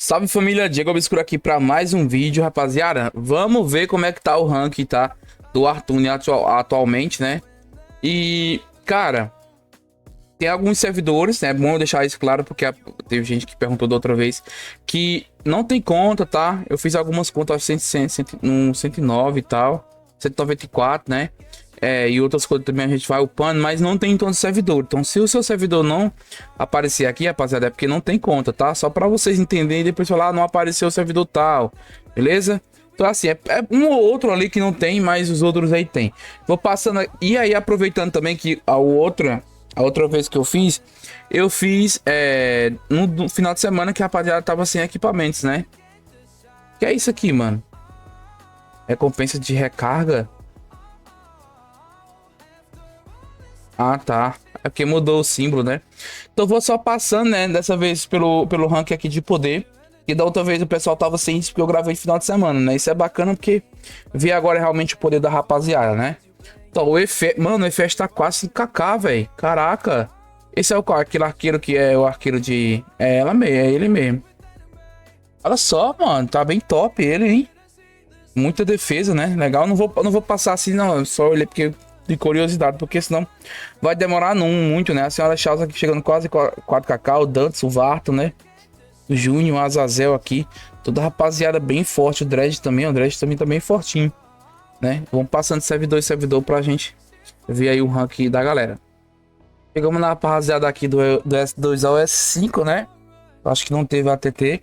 Salve família, Diego Obscuro aqui para mais um vídeo, rapaziada. Vamos ver como é que tá o ranking, tá? Do Artune atualmente, né? E, cara, tem alguns servidores, né? É bom deixar isso claro porque teve gente que perguntou da outra vez que não tem conta, tá? Eu fiz algumas contas, 109 e tal, 194, né? E outras coisas também a gente vai upando, mas não tem em todo servidor. Então, se o seu servidor não aparecer aqui, rapaziada, é porque não tem conta, tá? Só para vocês entenderem e depois falar, não apareceu o servidor tal, beleza? Então, assim, é um ou outro ali que não tem, mas os outros aí tem. Vou passando. E aí, aproveitando também que a outra vez que eu fiz no final de semana que a rapaziada tava sem equipamentos, né? Que é isso aqui, mano? Recompensa de recarga. Ah, tá. É porque mudou o símbolo, né? Então vou só passando, né? Dessa vez pelo ranking aqui de poder. E da outra vez o pessoal tava sem isso porque eu gravei no final de semana, né? Isso é bacana porque vi agora realmente o poder da rapaziada, né? Então o Efe... Mano, o Efe tá quase 5kk, velho. Caraca. Esse é o qual? Aquele arqueiro que é o arqueiro de... É ela mesmo, é ele mesmo. Olha só, mano. Tá bem top ele, hein? Muita defesa, né? Legal. Não vou passar assim, não. Eu só olhei porque... de curiosidade, porque senão vai demorar muito, né? A senhora Charles aqui chegando quase 4kk, o Dantes, o Varto, né? O Júnior, o Azazel aqui, toda a rapaziada bem forte, o Dredd também tá bem fortinho, né? Vamos passando de servidor em servidor pra gente ver aí o rank da galera. Chegamos na rapaziada aqui do S2 ao S5, né? Acho que não teve ATT.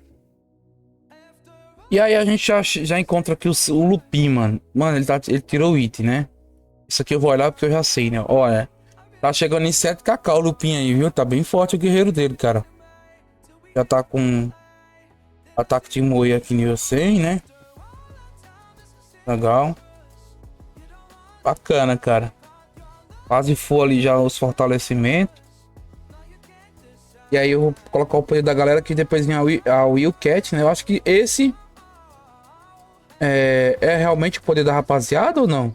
E aí a gente já encontra aqui o Lupin, mano. Mano, ele tirou o item, né? Isso aqui eu vou olhar porque eu já sei, né? Olha, tá chegando em 7kk o Lupin aí, viu? Tá bem forte o guerreiro dele, cara. Já tá com ataque de moia aqui nível 100, né? Legal. Bacana, cara. Quase for ali já os fortalecimentos. E aí eu vou colocar o poder da galera que depois vem a Willcat, né? Eu acho que esse é realmente o poder da rapaziada ou não?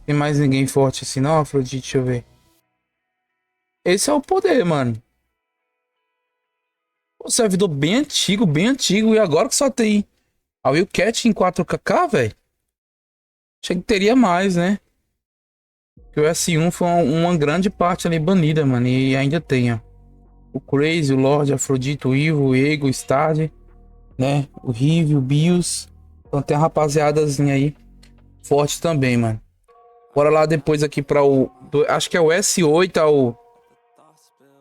Tem mais ninguém forte assim não, Afrodite? Deixa eu ver. Esse é o poder, mano. O servidor bem antigo. E agora que só tem a Willcat em 4kk, velho. Achei que teria mais, né? Que o S1 foi uma grande parte ali banida, mano. E ainda tem, ó. O Crazy, o Lorde, Afrodite, o Ivo, o Ego, o Stard, né? O Rive, o Bios. Então tem a rapaziadazinha aí forte também, mano. Bora lá depois aqui para acho que é o S8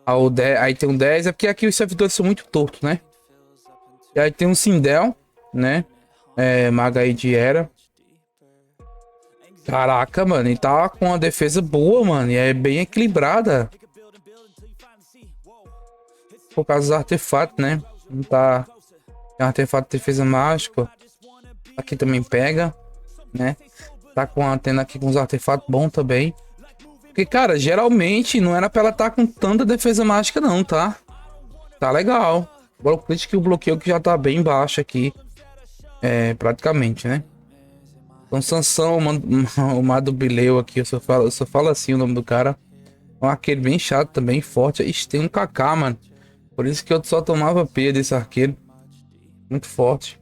ao 10. Aí tem um 10. É porque aqui os servidores são muito tortos, né? E aí tem um Sindel, né? Maga aí de Era. Caraca, mano. Ele tá com uma defesa boa, mano. E é bem equilibrada. Por causa dos artefatos, né? Não tá... Tem um artefato de defesa mágico. Aqui também pega, né? Tá com a antena aqui com os artefatos bons também. Porque, cara, geralmente não era pra ela estar com tanta defesa mágica não, tá? Tá legal. Agora o crítico e o bloqueio que já tá bem baixo aqui. Praticamente, né? Então Sansão, o Mado Bileu aqui, eu só falo assim o nome do cara. Um arqueiro bem chato também, forte. Ixi, tem um KK, mano. Por isso que eu só tomava P desse arqueiro. Muito forte.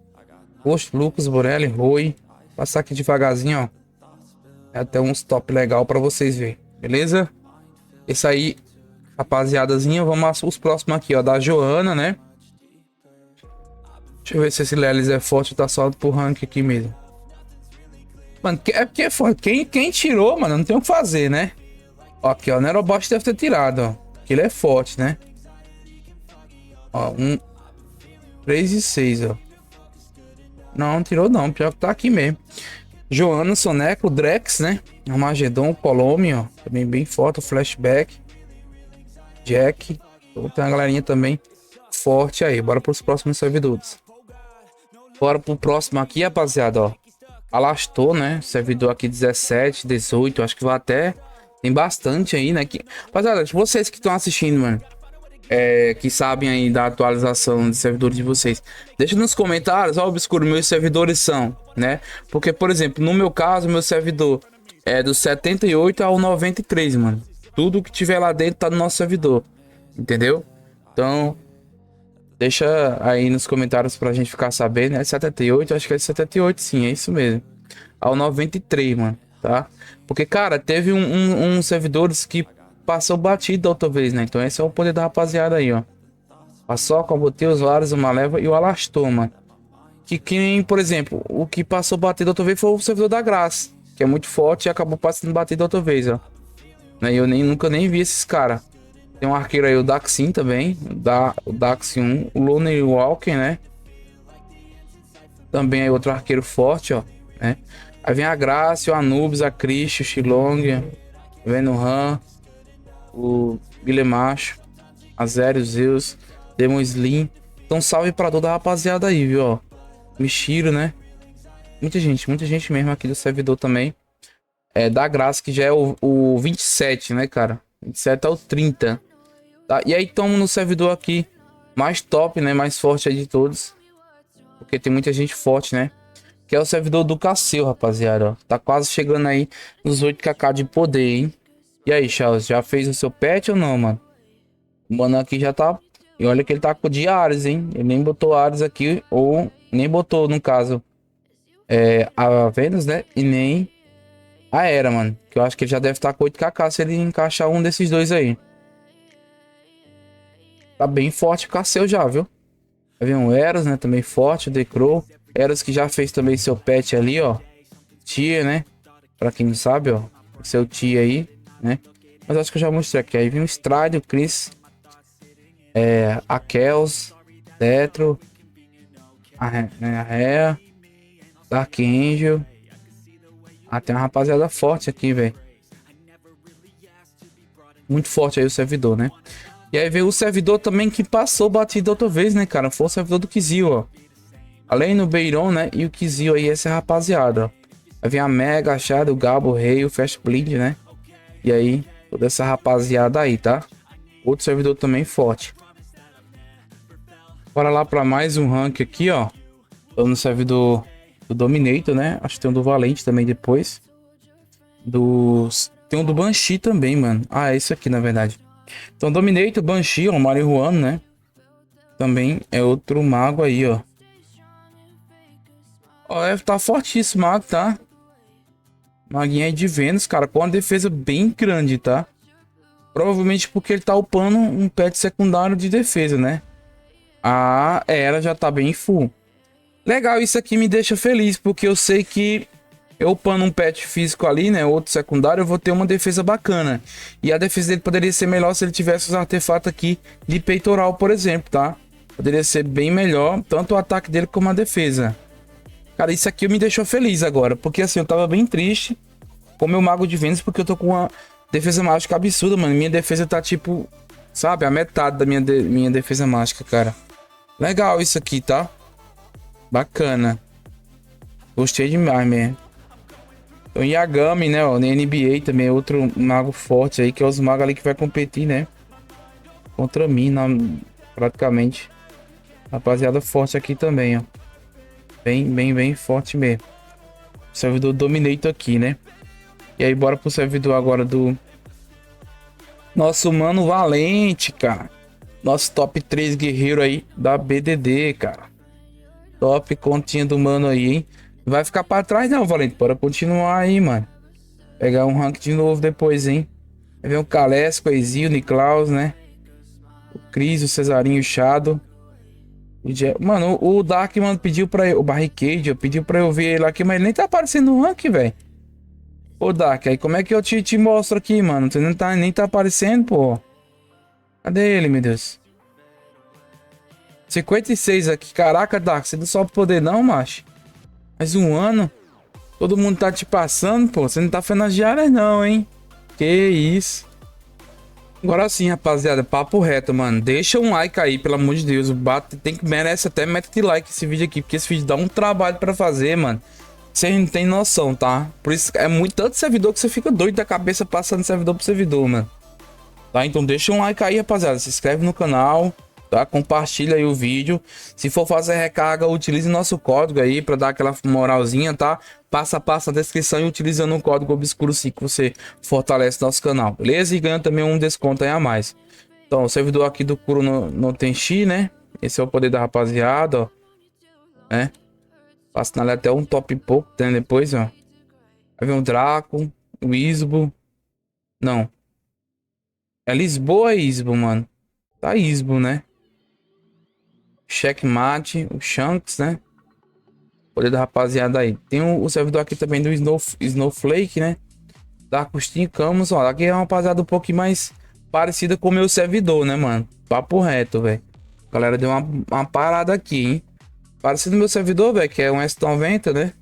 Poxa, Lucas, Borelli, Rui. Passar aqui devagarzinho, ó. Até uns top legal pra vocês verem, beleza? Esse aí, rapaziadazinha. Vamos os próximos aqui, ó. Da Joana, né? Deixa eu ver se esse Lelis é forte ou tá só pro rank aqui mesmo. Mano, é porque é forte. Quem tirou, mano, não tem o que fazer, né? Ó, aqui, ó. O Nerobot deve ter tirado, ó. Porque ele é forte, né? Ó, 3 e 6, ó. Não tirou não. Pior que tá aqui mesmo. Joana, Soneco, Drex, né? Armagedon, Colome, ó. Também bem forte. Flashback. Jack. Tem uma galerinha também forte aí. Bora pros próximos servidores. Bora pro próximo aqui, rapaziada, ó. Alastor, né? Servidor aqui 17, 18. Acho que vai até... Tem bastante aí, né? Rapaziada, vocês que estão assistindo, mano. Que sabem aí da atualização de servidores de vocês. Deixa nos comentários, ó, Obscuro, meus servidores são, né? Porque, por exemplo, no meu caso, meu servidor é do 78 ao 93, mano. Tudo que tiver lá dentro tá no nosso servidor, entendeu? Então, Deixa aí nos comentários pra gente ficar sabendo. É 78? Acho que é 78, sim, é isso mesmo. Ao 93, mano, tá? Porque, cara, teve uns servidores que passou batido da outra vez, né? Então esse é o poder da rapaziada aí, ó. Passou, combateu os Lares, uma leva e o Alastor, mano. Que, por exemplo, o que passou batido da outra vez foi o servidor da Graça, que é muito forte e acabou passando batido da outra vez, ó. Né? Eu nunca nem vi esses caras. Tem um arqueiro aí, o Daxin também. O Daxin 1. O Loner Walker, né? Também é outro arqueiro forte, ó. Né? Aí vem a Graça, o Anubis, a Christ, o Shilong, o Venuhan, o Guilhermacho, a Zero, Zeus, Demon Slim. Então salve pra toda a rapaziada aí, viu, ó. Mishiro, né? Muita gente mesmo aqui do servidor também. É da Graça, que já é o 27, né, cara? 27 ao 30. Tá? E aí tomo no servidor aqui mais top, né? Mais forte aí de todos. Porque tem muita gente forte, né? Que é o servidor do Cassio, rapaziada, ó. Tá quase chegando aí nos 8kk de poder, hein? E aí, Charles, já fez o seu pet ou não, mano? O mano aqui já tá... E olha que ele tá com de Ares, hein? Ele nem botou Ares aqui, ou nem botou, no caso, a Vênus, né? E nem a Hera, mano. Que eu acho que ele já deve estar com 8kk se ele encaixar um desses dois aí. Tá bem forte o Cassio já, viu? Vai vir um Eros, né? Também forte, o Decrow. Eros que já fez também seu pet ali, ó. Tia, né? Pra quem não sabe, ó. Seu tia aí, né? Mas acho que eu já mostrei aqui. Aí vem o Stride, o Chris. A Kels. Tetro. A Rhea. Dark Angel. Ah, tem uma rapaziada forte aqui, velho. Muito forte aí o servidor, né? E aí veio o servidor também que passou batido outra vez, né, cara? Foi o servidor do Kizil, ó. Além do Beiron, né? E o Kizil aí, essa rapaziada, ó. Aí vem a Mega, a Shadow, o Gabo, o Rei, o Fast Blind, né? E aí, toda essa rapaziada aí, tá? Outro servidor também forte. Bora lá pra mais um rank aqui, ó. Tô no servidor do Dominator, né? Acho que tem um do Valente também depois. Tem um do Banshee também, mano. Ah, é isso aqui, na verdade. Então, Dominator, Banshee, ó, Marihuano, né? Também é outro mago aí, ó. Ó, tá fortíssimo mago, tá? Maguinha aí de Vênus, cara, com uma defesa bem grande, tá? Provavelmente porque ele tá upando um pet secundário de defesa, né? A Era já tá bem full. Legal, isso aqui me deixa feliz, porque eu sei que eu upando um pet físico ali, né? Outro secundário, eu vou ter uma defesa bacana. E a defesa dele poderia ser melhor se ele tivesse os artefatos aqui de peitoral, por exemplo, tá? Poderia ser bem melhor, tanto o ataque dele como a defesa. Cara, isso aqui me deixou feliz agora, porque assim, eu tava bem triste com meu Mago de Vênus, porque eu tô com uma defesa mágica absurda, mano. Minha defesa tá tipo, sabe, a metade da minha defesa mágica, cara. Legal isso aqui, tá? Bacana. Gostei demais, mesmo. Então, Yagami, né, ó, na NBA também é outro mago forte aí, que é os magos ali que vai competir, né? Contra mim, praticamente. Rapaziada forte aqui também, ó. Bem forte mesmo. Servidor Dominator aqui, né? E aí, bora pro servidor agora do nosso mano Valente, cara. Nosso top 3 guerreiro aí da BDD, cara. Top continha do mano aí, hein? Não vai ficar pra trás não, Valente. Bora continuar aí, mano. Pegar um rank de novo depois, hein? Aí vem o Calesco, o Exil, o Niklaus, né? O Cris, o Cesarinho, o Shadow. Mano, o Dark, mano, pediu pra eu... O Barricade, pediu pra eu ver ele aqui, mas ele nem tá aparecendo no rank, velho. Ô, Dark, aí como é que eu te mostro aqui, mano? Você nem tá aparecendo, pô. Cadê ele, meu Deus? 56 aqui. Caraca, Dark, você não sobe poder não, macho? Mais um ano? Todo mundo tá te passando, pô. Você não tá fazendo as diárias não, hein? Que isso. Agora sim, rapaziada, papo reto, mano. Deixa um like aí, pelo amor de Deus. Merece até meta de like esse vídeo aqui, porque esse vídeo dá um trabalho pra fazer, mano. Vocês não tem noção, tá? Por isso é muito tanto servidor que você fica doido da cabeça passando servidor pro servidor, mano. Tá? Então deixa um like aí, rapaziada. Se inscreve no canal, tá? Compartilha aí o vídeo. Se for fazer recarga, utilize nosso código aí pra dar aquela moralzinha, tá? Passo a passo na descrição e utilizando o código obscuro 5 você fortalece nosso canal, beleza? E ganha também um desconto aí a mais. Então, o servidor aqui do Kuro no Tenchi, né? Esse é o poder da rapaziada, ó. Né? Passa na até um top pouco, tem depois, ó. Aí vem o Draco, o Isbo. Não. É Lisboa e Isbo, mano. Tá Isbo, né? Checkmate, o Shanks, né? Poder da rapaziada aí. Tem o servidor aqui também do Snowflake, né? Da Agostinho Camus, ó. Aqui é uma rapaziada um pouquinho mais parecida com o meu servidor, né, mano? Papo reto, velho. A galera deu uma parada aqui, hein? Parecido com o meu servidor, velho, que é um S90, né?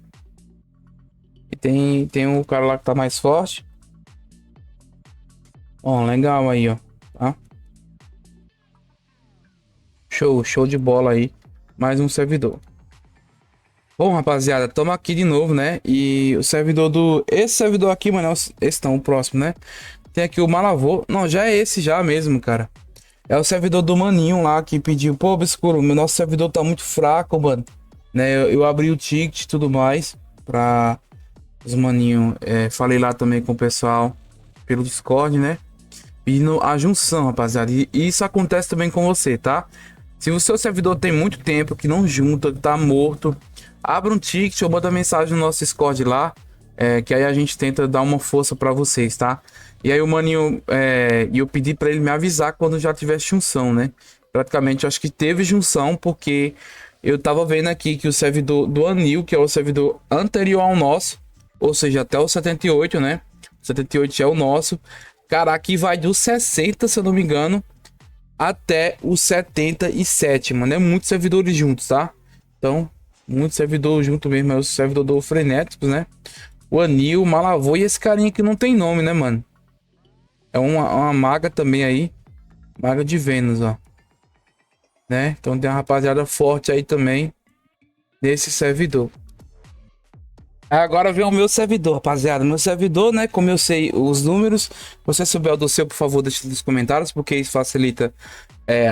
E tem o cara lá que tá mais forte. Ó, legal aí, ó. Tá? Show de bola aí. Mais um servidor. Bom, rapaziada, estamos aqui de novo, né? E o servidor do... Esse servidor aqui, mano, esse não, o próximo, né? Tem aqui o Malavô. Não, já é esse já mesmo, cara. É o servidor do maninho lá que pediu. Pô, Obscuro, meu nosso servidor tá muito fraco, mano. Né? Eu abri o ticket e tudo mais pra os maninhos. Falei lá também com o pessoal pelo Discord, né? Pedindo a junção, rapaziada. E isso acontece também com você, tá? Se o seu servidor tem muito tempo que não junta, tá morto, abra um ticket ou manda mensagem no nosso Discord lá, que aí a gente tenta dar uma força pra vocês, tá? E aí o maninho, eu pedi pra ele me avisar quando já tiver junção, né? Praticamente eu acho que teve junção, porque eu tava vendo aqui que o servidor do Anil, que é o servidor anterior ao nosso, ou seja, até o 78, né? O 78 é o nosso. Cara, aqui vai do 60, se eu não me engano, até os 77, mano. É muitos servidores juntos, tá? Então, muito servidor junto mesmo. É o servidor do Frenéticos, né? O Anil, o Malavô e esse carinha que não tem nome, né, mano? É uma maga também aí. Maga de Vênus, ó. Né? Então tem uma rapaziada forte aí também nesse servidor. Agora vem o meu servidor, rapaziada. Meu servidor, né? Como eu sei os números, se você souber o do seu, por favor, deixe nos comentários, porque isso facilita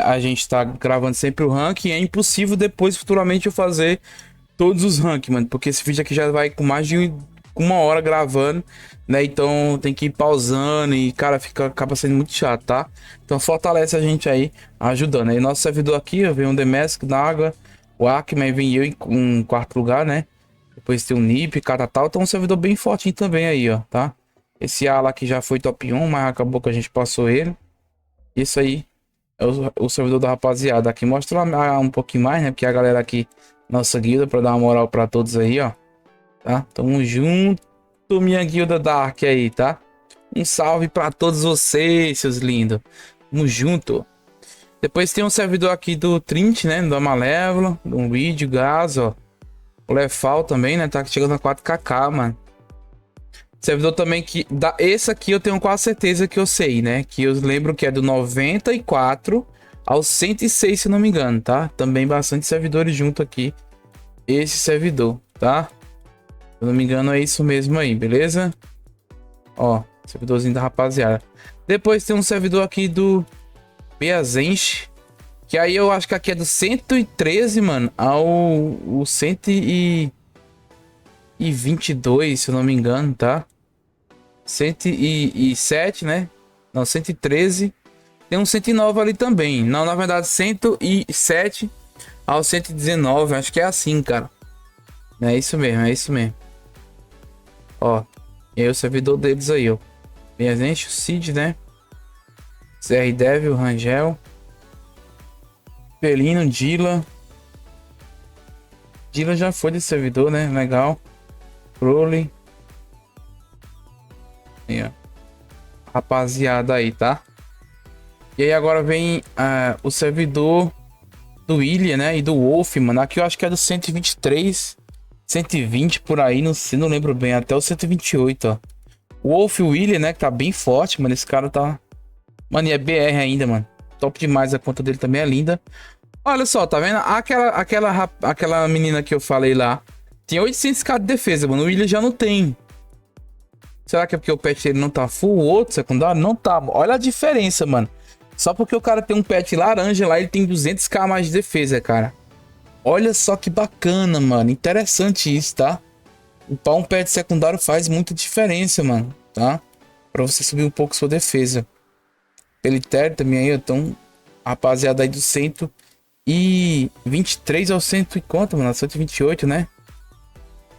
a gente tá gravando sempre o ranking. É impossível depois, futuramente, eu fazer todos os rankings, mano. Porque esse vídeo aqui já vai com mais de uma hora gravando, né? Então tem que ir pausando e, cara, acaba sendo muito chato, tá? Então fortalece a gente aí, ajudando. Aí nosso servidor aqui, ó, vem um Demask na água, o Acme, vem eu em quarto lugar, né? Depois tem o Nip, cara tal. Então um servidor bem fortinho também aí, ó, tá? Esse A lá que já foi top 1, mas acabou que a gente passou ele. Isso aí é o servidor da rapaziada aqui. Mostra lá um pouquinho mais, né? Porque a galera aqui, nossa guilda, pra dar uma moral pra todos aí, ó. Tá? Tamo junto, minha guilda Dark aí, tá? Um salve pra todos vocês, seus lindos. Tamo junto. Depois tem um servidor aqui do Trint, né? Do Malévola, do vídeo, Gás, ó. O Lefal também, né? Tá chegando a 4kk, mano. Servidor também que... Esse aqui eu tenho quase certeza que eu sei, né? Que eu lembro que é do 94 ao 106, se não me engano, tá? Também bastante servidores junto aqui. Esse servidor, tá? Se eu não me engano é isso mesmo aí, beleza? Ó, servidorzinho da rapaziada. Depois tem um servidor aqui do Beazenche. Que aí eu acho que aqui é do 113, mano, ao 122, se eu não me engano, tá? 107, né? Não, 113. Tem um 109 ali também. Não, na verdade, 107 ao 119. Acho que é assim, cara. É isso mesmo, é isso mesmo. Ó, e aí o servidor deles aí, ó. Beazenche, o Cid, né? CR Devil, Rangel. Pelino, Dila. Dila já foi de servidor, né? Legal. Crowley. Aí, ó. Rapaziada aí, tá? E aí agora vem o servidor do Ilha, né? E do Wolf, mano. Aqui eu acho que é do 123. 120 por aí, não sei, não lembro bem. Até o 128, ó. O Wolf e o William, né? Que tá bem forte, mano. Esse cara tá... Mano, e é BR ainda, mano. Top demais. A conta dele também é linda. Olha só, tá vendo? Aquela menina que eu falei lá tem 800k de defesa, mano. O William já não tem. Será que é porque o pet dele não tá full? O outro secundário não tá. Olha a diferença, mano. Só porque o cara tem um pet laranja lá, ele tem 200k mais de defesa, cara. Olha só que bacana, mano. Interessante isso, tá? Upar um pet secundário faz muita diferença, mano, tá? Pra você subir um pouco sua defesa. Pelitério também aí, então, rapaziada aí do 123 ao 100 e quanto, mano? 128, né?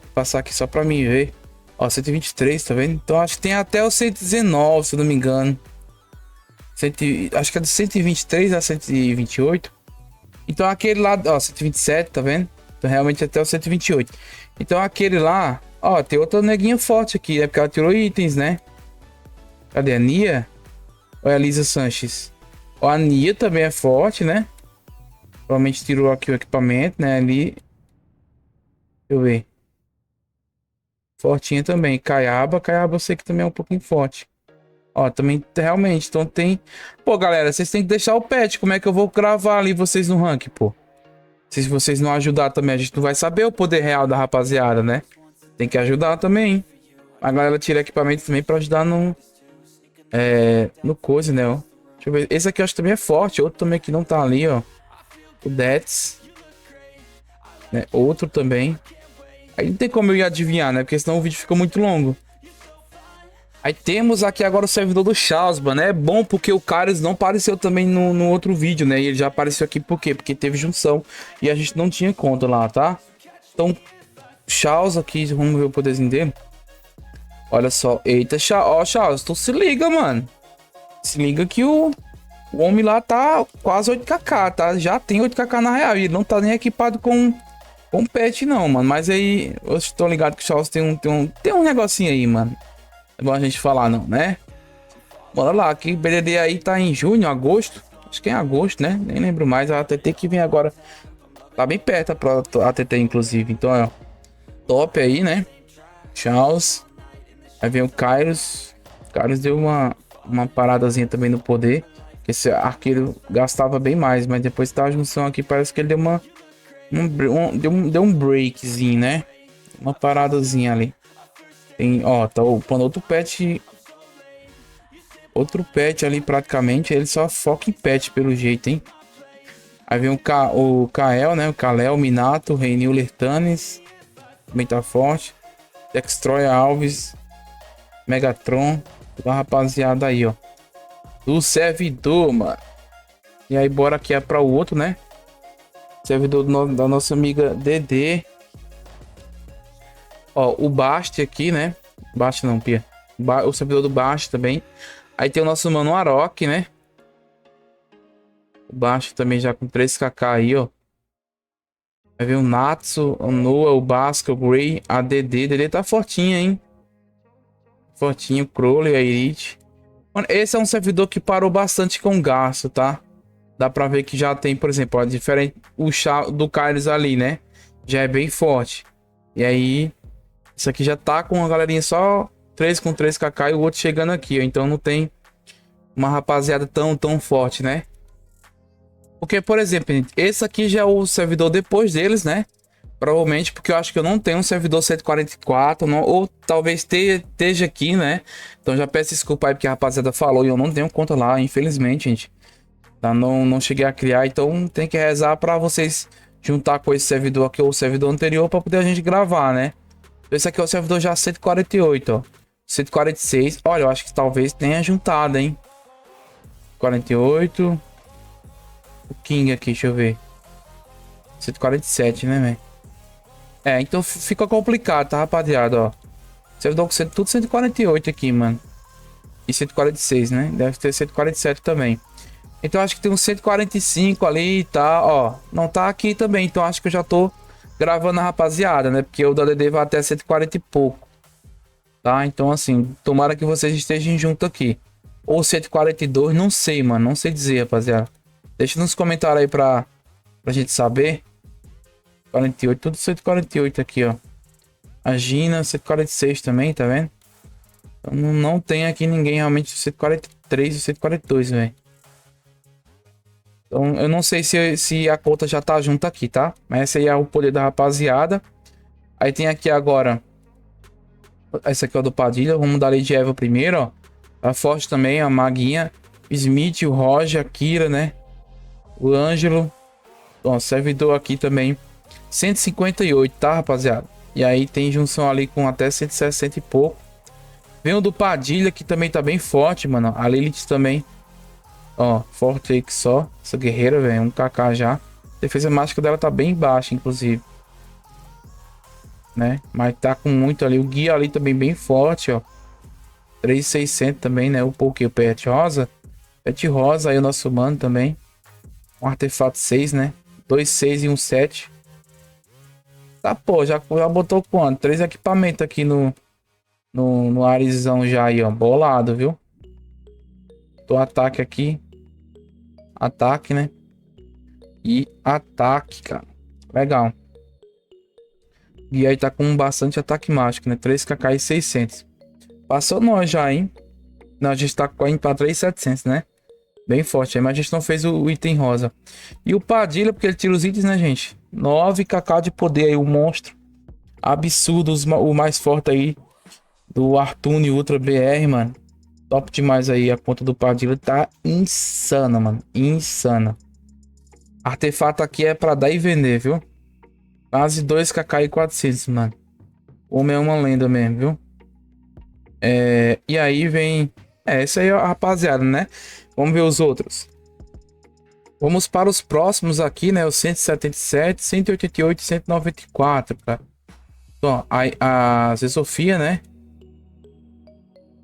Vou passar aqui só pra mim ver. Ó, 123, tá vendo? Então acho que tem até o 119, se eu não me engano. Acho que é do 123 a 128. Então aquele lá, ó, 127, tá vendo? Então realmente até o 128. Então aquele lá, ó, tem outra neguinha forte aqui, é porque ela tirou itens, né? Cadê a Nia? Ou é a Lisa Sanches? Ó, a Nia também é forte, né? Provavelmente tirou aqui o equipamento, né? Ali. Deixa eu ver. Fortinha também. Caiaba eu sei que também é um pouquinho forte. Ó, também realmente. Então tem. Pô, galera, vocês têm que deixar o pet. Como é que eu vou gravar ali vocês no rank, pô? Se vocês não ajudar também, a gente não vai saber o poder real da rapaziada, né? Tem que ajudar também. A galera tira equipamento também pra ajudar no coisa, né? Ó. Deixa eu ver. Esse aqui eu acho que também é forte. Outro também que não tá ali, ó. O Dets. Né? Outro também. Aí não tem como eu ir adivinhar, né? Porque senão o vídeo ficou muito longo. Aí temos aqui agora o servidor do Chasba, né? É bom porque o Carlos não apareceu também no outro vídeo, né? E ele já apareceu aqui por quê? Porque teve junção e a gente não tinha conta lá, tá? Então, Charles aqui, vamos ver o poderzinho dele. Olha só, eita, ó, Charles, tu se liga, mano. Se liga que o homem lá tá quase 8kk, tá? Já tem 8kk na real e ele não tá nem equipado com pet não, mano. Mas aí, eu estou ligado que o Charles tem um negocinho aí, mano. É bom a gente falar não, né? Bora lá, que o BDD aí tá em junho, agosto. Acho que é em agosto, né? Nem lembro mais. A ATT que vem agora. Tá bem perto a ATT, inclusive. Então, ó. Top aí, né? Charles. Aí vem o Kairos. O Kairos deu uma paradazinha também no poder. Esse arqueiro gastava bem mais. Mas depois da junção aqui, parece que ele deu deu um breakzinho, né? Uma paradazinha ali. Tem, ó, tá upando outro pet. Outro pet ali praticamente. Ele só foca em pet pelo jeito, hein? Aí vem o Kael, né? O Kalel, Minato, Reinil Lertanes. Também tá forte. Dextroy Alves. Megatron. Toda a rapaziada aí, ó. Do servidor, mano. E aí bora aqui pra o outro, né? Servidor da nossa amiga DD. Ó, o Bast aqui, né? Bast não, Pia. O servidor do Bast também. Aí tem o nosso mano Arok, né? O Bast também já com 3kk aí, ó. Vai ver o Natsu, o Noah, o Basca, o Grey, a DD. DD tá fortinha, hein? Fortinho, o Crowley, a Irit. Mano, esse é um servidor que parou bastante com gasto, tá? Dá pra ver que já tem, por exemplo, ó, diferente o chá do Kairos ali, né? Já é bem forte. E aí, isso aqui já tá com a galerinha só 3 com 3kk e o outro chegando aqui, ó. Então não tem uma rapaziada tão forte, né? Porque, por exemplo, esse aqui já é o servidor depois deles, né? Provavelmente porque eu acho que eu não tenho um servidor 144, não, ou talvez esteja aqui, né? Então já peço desculpa aí porque a rapaziada falou e eu não tenho conta lá, infelizmente, gente. Tá? Não cheguei a criar, então tem que rezar para vocês juntar com esse servidor aqui ou o servidor anterior para poder a gente gravar, né? Esse aqui é o servidor já 148, ó. 146, olha, eu acho que talvez tenha juntado, hein? 48. O King aqui, deixa eu ver. 147, né, velho? É, então fica complicado, tá, rapaziada, ó. Servidor com tudo 148 aqui, mano. E 146, né? Deve ter 147 também. Então acho que tem uns 145 ali e tá, ó. Não tá aqui também, então acho que eu já tô gravando a rapaziada, né? Porque o da DD vai até 140 e pouco. Tá? Então assim, tomara que vocês estejam junto aqui. Ou 142, não sei, mano. Não sei dizer, rapaziada. Deixa nos comentários aí pra gente saber. 48, tudo 148 aqui, ó. A Gina, 146 também, tá vendo? Então não tem aqui ninguém realmente 143 e 142, velho. Então eu não sei se a conta já tá junto aqui, tá? Mas esse aí é o poder da rapaziada. Aí tem aqui agora. Esse aqui é o do Padilha. Vamos dar ali de Eva primeiro, ó. Tá forte também, a Maguinha. Smith, o Roger, a Kira, né? O Ângelo. Ó, servidor aqui também. 158, tá, rapaziada? E aí tem junção ali com até 160 e pouco. Vem o do Padilha, que também tá bem forte, mano. A Lilith também. Ó, forte aí que só. Essa guerreira, velho. 1kk já. Defesa mágica dela tá bem baixa, inclusive. Né? Mas tá com muito ali. O guia ali também bem forte, ó. 3.600 também, né? O Poké, o Pet Rosa. Pet Rosa aí o nosso mano também. Um artefato 6, né? 2, 6 e um 7. Tá, pô, já botou quanto? 3 equipamentos aqui no Arizão já aí, ó. Bolado, viu? Do ataque aqui. Ataque, né? E ataque, cara. Legal. E aí tá com bastante ataque mágico, né? 3kk e 600. Passou nós já, hein? Não, a gente tá indo pra 3.700, né? Bem forte aí, mas a gente não fez o item rosa. E o Padilha, porque ele tira os itens, né, gente? 9kk de poder aí, o monstro. Absurdo, o mais forte aí. Do Artune Ultra BR, mano. Top demais aí, a conta do Padilha tá insana, mano. Insana. Artefato aqui é pra dar e vender, viu? Quase 2kk e 400, mano. O homem é uma lenda mesmo, viu? E aí vem... essa aí é a rapaziada, né? Vamos ver os outros. Vamos para os próximos aqui, né? O 177, 188 e 194, cara. Então, a Zé Sofia, né?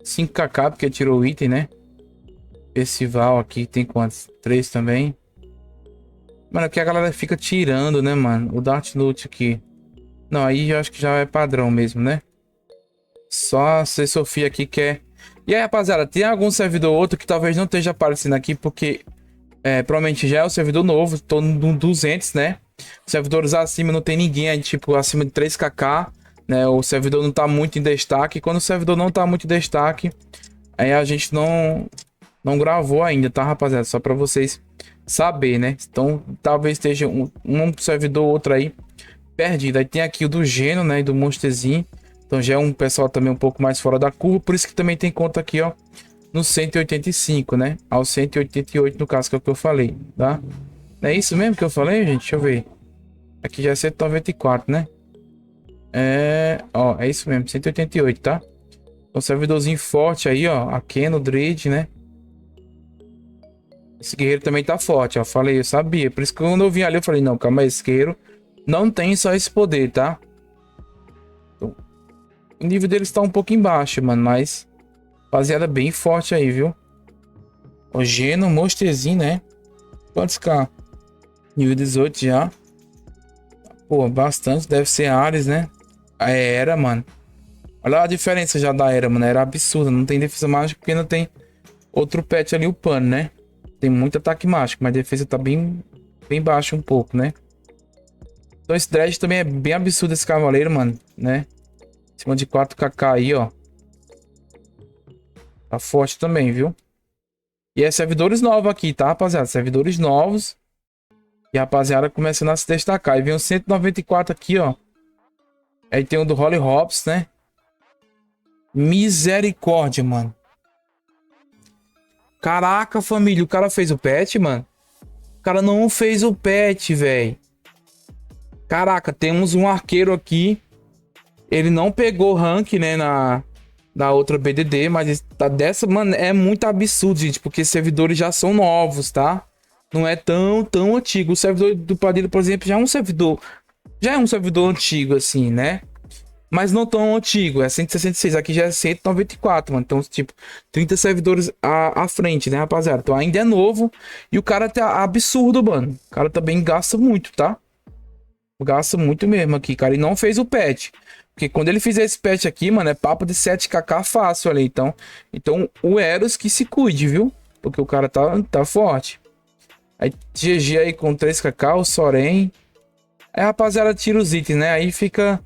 5kk, porque tirou o item, né? Festival aqui tem quantos? 3 também. Mano, aqui a galera fica tirando, né, mano? O Dart Loot aqui. Não, aí eu acho que já é padrão mesmo, né? Só a Zé Sofia aqui que é... E aí, rapaziada, tem algum servidor ou outro que talvez não esteja aparecendo aqui, porque provavelmente já é o servidor novo, tô no 200, né? Servidores acima não tem ninguém, aí, tipo, acima de 3kk, né? O servidor não tá muito em destaque. Quando o servidor não tá muito em destaque, aí a gente não gravou ainda, tá, rapaziada? Só pra vocês saber, né? Então, talvez esteja um servidor ou outro aí perdido. Aí tem aqui o do Geno, né? E do Monsterzinho. Então já é um pessoal também um pouco mais fora da curva. Por isso que também tem conta aqui, ó. No 185, né? Ao 188 no caso, que é o que eu falei, tá? Não é isso mesmo que eu falei, gente? Deixa eu ver. Aqui já é 194, né? Ó, é isso mesmo, 188, tá? Um servidorzinho forte aí, ó. Aqui no Dread, né? Esse guerreiro também tá forte, ó. Falei, eu sabia. Por isso que quando eu vim ali, eu falei, não, calma aí, esse guerreiro não tem só esse poder, tá? Então, o nível deles tá um pouco embaixo, mano, mas... rapaziada bem forte aí, viu? O Geno, Monsterzinho, né? Quantos K? Nível 18 já. Pô, bastante. Deve ser Ares, né? A Era, mano. Olha a diferença já da Era, mano. Era absurda. Não tem defesa mágica porque não tem outro pet ali, o Pano, né? Tem muito ataque mágico, mas a defesa tá bem baixa um pouco, né? Então esse Dredge também é bem absurdo, esse cavaleiro, mano, né? Em cima de 4kk aí, ó. Tá forte também, viu? E é servidores novos aqui, tá, rapaziada? Servidores novos. E a rapaziada começando a se destacar. E vem o 194 aqui, ó. Aí tem o do Holly Hops, né? Misericórdia, mano. Caraca, família. O cara fez o patch, mano. O cara não fez o patch, velho. Caraca, temos um arqueiro aqui. Ele não pegou rank, né, na outra BDD, mas tá dessa, mano, é muito absurdo, gente, porque os servidores já são novos, tá? Não é tão antigo. O servidor do Padilha, por exemplo, já é um servidor antigo, assim, né? Mas não tão antigo, é 166, aqui já é 194, mano. Então, tipo, 30 servidores à frente, né, rapaziada? Então ainda é novo e o cara tá absurdo, mano. O cara também gasta muito, tá? Gasta muito mesmo aqui, cara. E não fez o patch. Porque quando ele fizer esse patch aqui, mano, é papo de 7kk fácil ali. Então o Eros que se cuide, viu? Porque o cara tá forte. Aí GG aí com 3kk, o Soren. Aí, rapaziada, tira os itens, né? Aí fica...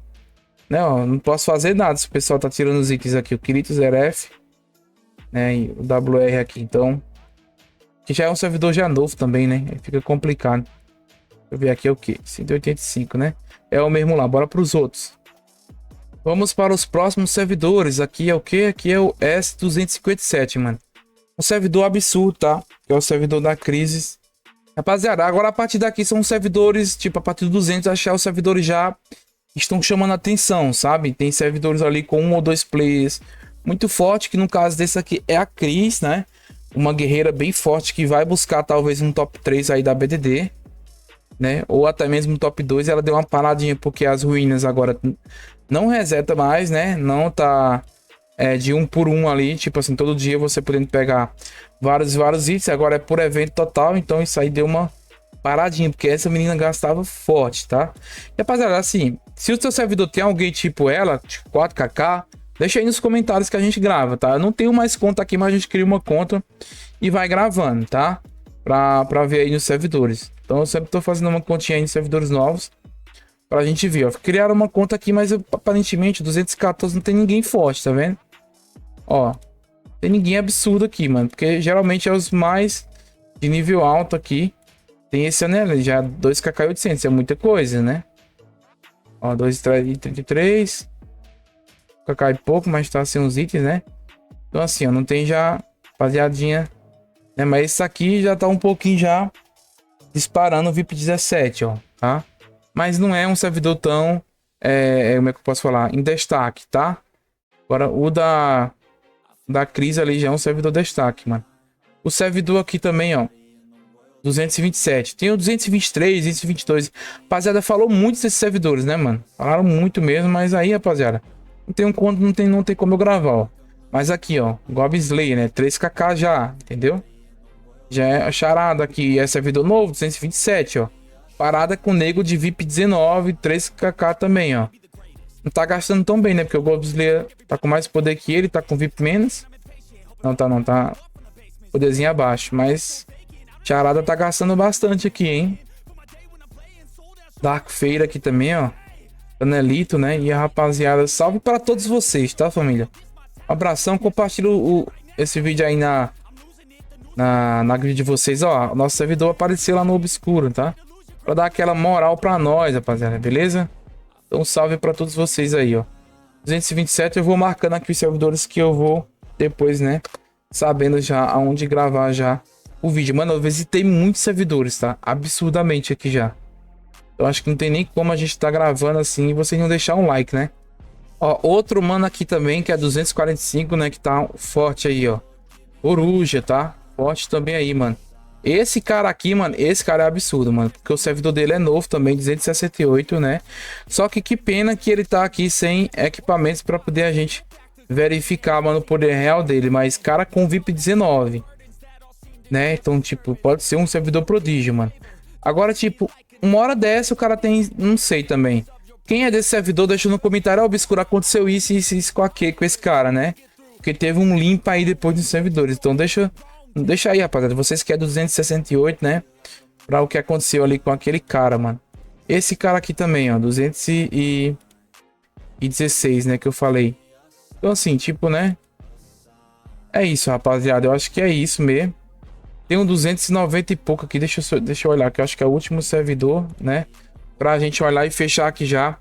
né, ó, não posso fazer nada se o pessoal tá tirando os itens aqui. O Kiritos RF, né? E o WR aqui. Então... que já é um servidor já novo também, né? Aí fica complicado. Deixa eu ver aqui é o que? 185, né? É o mesmo lá. Bora para os outros. Vamos para os próximos servidores. Aqui é o que? Aqui é o S257, mano. Um servidor absurdo, tá? Que é o servidor da Crisis. Rapaziada, agora a partir daqui são servidores, tipo, a partir do 200, achar os servidores já estão chamando a atenção, sabe? Tem servidores ali com 1 ou 2 players muito forte, que no caso desse aqui é a Cris, né? Uma guerreira bem forte que vai buscar talvez um top 3 aí da BDD. né? Ou até mesmo top 2, ela deu uma paradinha porque as ruínas agora não reseta mais, né? Não tá de um por um ali, tipo assim, todo dia você podendo pegar vários itens, agora é por evento total, então isso aí deu uma paradinha, porque essa menina gastava forte, tá? E rapaziada, assim, se o seu servidor tem alguém tipo ela, tipo 4kk, deixa aí nos comentários que a gente grava, tá? Eu não tenho mais conta aqui, mas a gente cria uma conta e vai gravando, tá? Pra ver aí nos servidores. Então eu sempre tô fazendo uma continha aí nos servidores novos pra gente ver, ó. Criaram uma conta aqui, mas aparentemente 214 não tem ninguém forte, tá vendo? Ó, tem ninguém absurdo aqui, mano, porque geralmente é os mais de nível alto aqui. Tem esse anel, já 2kk 800, é muita coisa, né? Ó, 2,33 kk e pouco, mas tá sem os itens, né? Então assim, ó, não tem já rapaziadinha, né? Mas esse aqui já tá um pouquinho já disparando o VIP 17, ó, tá? Mas não é um servidor tão, como é que eu posso falar? Em destaque, tá? Agora o da Cris ali já é um servidor destaque, mano. O servidor aqui também, ó, 227. Tem o 223, 222. Rapaziada, falou muito desses servidores, né, mano? Falaram muito mesmo, mas aí, rapaziada, não tem como eu gravar, ó. Mas aqui, ó, Goblin Slayer, né? 3kk já, entendeu? Já é a charada aqui, é servidor novo, 227, ó. Parada com nego de VIP 19, 3kk também, ó. Não tá gastando tão bem, né? Porque o Goblin Slayer tá com mais poder que ele, tá com VIP menos. Não tá. Poderzinho abaixo, mas charada tá gastando bastante aqui, hein? Dark Feira aqui também, ó. Panelito, né? E a rapaziada, salve para todos vocês, tá, família? Um abração, compartilha esse vídeo aí na grid de vocês, ó. Nosso servidor apareceu lá no Obscuro, tá? Pra dar aquela moral pra nós, rapaziada, beleza? Então salve pra todos vocês aí, ó. 227 eu vou marcando aqui os servidores que eu vou depois, né? Sabendo já aonde gravar já o vídeo. Mano, eu visitei muitos servidores, tá? Absurdamente aqui já. Eu acho que não tem nem como a gente tá gravando assim e vocês não deixar um like, né? Ó, outro mano aqui também que é 245, né? Que tá forte aí, ó. Coruja, tá? Forte também aí, mano. Esse cara aqui, mano, esse cara é absurdo, mano. Porque o servidor dele é novo também, 268, né? Só que pena que ele tá aqui sem equipamentos pra poder a gente verificar, mano, o poder real dele. Mas cara com VIP 19, né? Então, tipo, pode ser um servidor prodígio, mano. Agora, tipo, uma hora dessa o cara tem, não sei também. Quem é desse servidor, deixa no comentário, ó, Obscuro, aconteceu isso com esse cara, né? Porque teve um limpa aí depois dos servidores. Então deixa aí, rapaziada. Vocês que é 268, né? Pra o que aconteceu ali com aquele cara, mano. Esse cara aqui também, ó. 216, né? Que eu falei. Então assim, tipo, né? É isso, rapaziada. Eu acho que é isso mesmo. Tem um 290 e pouco aqui. Deixa eu olhar, que eu acho que é o último servidor, né? Pra gente olhar e fechar aqui já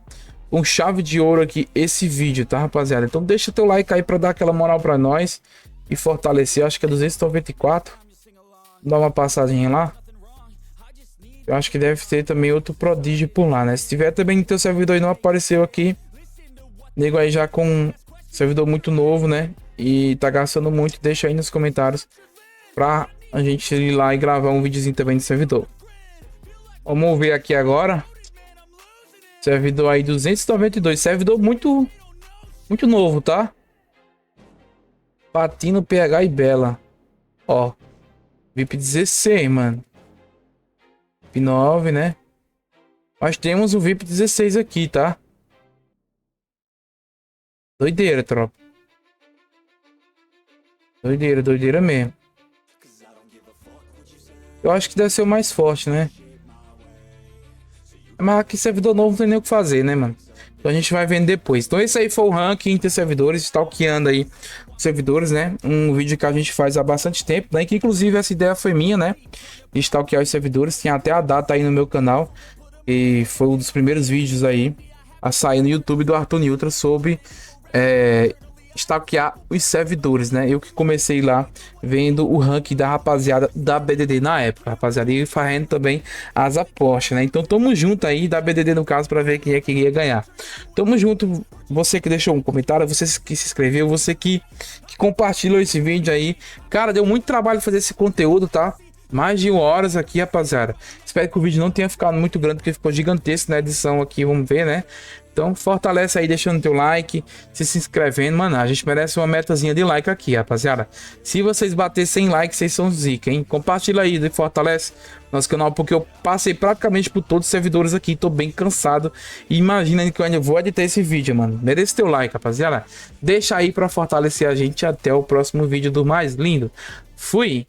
com chave de ouro aqui esse vídeo, tá, rapaziada? Então deixa teu like aí pra dar aquela moral pra nós e fortalecer. Eu acho que é 294. Dá uma passadinha lá. Eu acho que deve ter também outro prodígio por lá, né? Se tiver também no teu servidor e não apareceu aqui, nego aí já com servidor muito novo, né? E tá gastando muito, deixa aí nos comentários pra a gente ir lá e gravar um videozinho também de servidor. Vamos ver aqui agora. Servidor aí 292, servidor muito novo, tá? Patino, PH e Bela. Ó, VIP 16, mano. VIP 9, né? Nós temos o VIP 16 aqui, tá? Doideira, tropa. Doideira mesmo. Eu acho que deve ser o mais forte, né? Mas aqui servidor novo não tem nem o que fazer, né, mano? Então a gente vai vendo depois. Então esse aí foi o ranking entre servidores, stalkeando aí os servidores, né? Um vídeo que a gente faz há bastante tempo, né? Que inclusive essa ideia foi minha, né? De stalkear os servidores. Tem até a data aí no meu canal. E foi um dos primeiros vídeos aí a sair no YouTube do Arthur Niltra sobre stalkear os servidores, né? Eu que comecei lá vendo o ranking da rapaziada da BDD na época, rapaziada, e fazendo também as apostas, né? Então tamo junto aí da BDD no caso para ver quem é que ia ganhar. Tamo junto, você que deixou um comentário, você que se inscreveu, você que compartilhou esse vídeo aí. Cara, deu muito trabalho fazer esse conteúdo, tá? Mais de 1 horas aqui, rapaziada. Espero que o vídeo não tenha ficado muito grande, porque ficou gigantesco na edição aqui, vamos ver, né? Então fortalece aí, deixando teu like, se inscrevendo. Mano, a gente merece uma metazinha de like aqui, rapaziada. Se vocês baterem 100 likes, vocês são zica, hein? Compartilha aí e fortalece nosso canal, porque eu passei praticamente por todos os servidores aqui. Tô bem cansado. E imagina que eu ainda vou editar esse vídeo, mano. Merece teu like, rapaziada. Deixa aí pra fortalecer a gente. Até o próximo vídeo do mais lindo. Fui!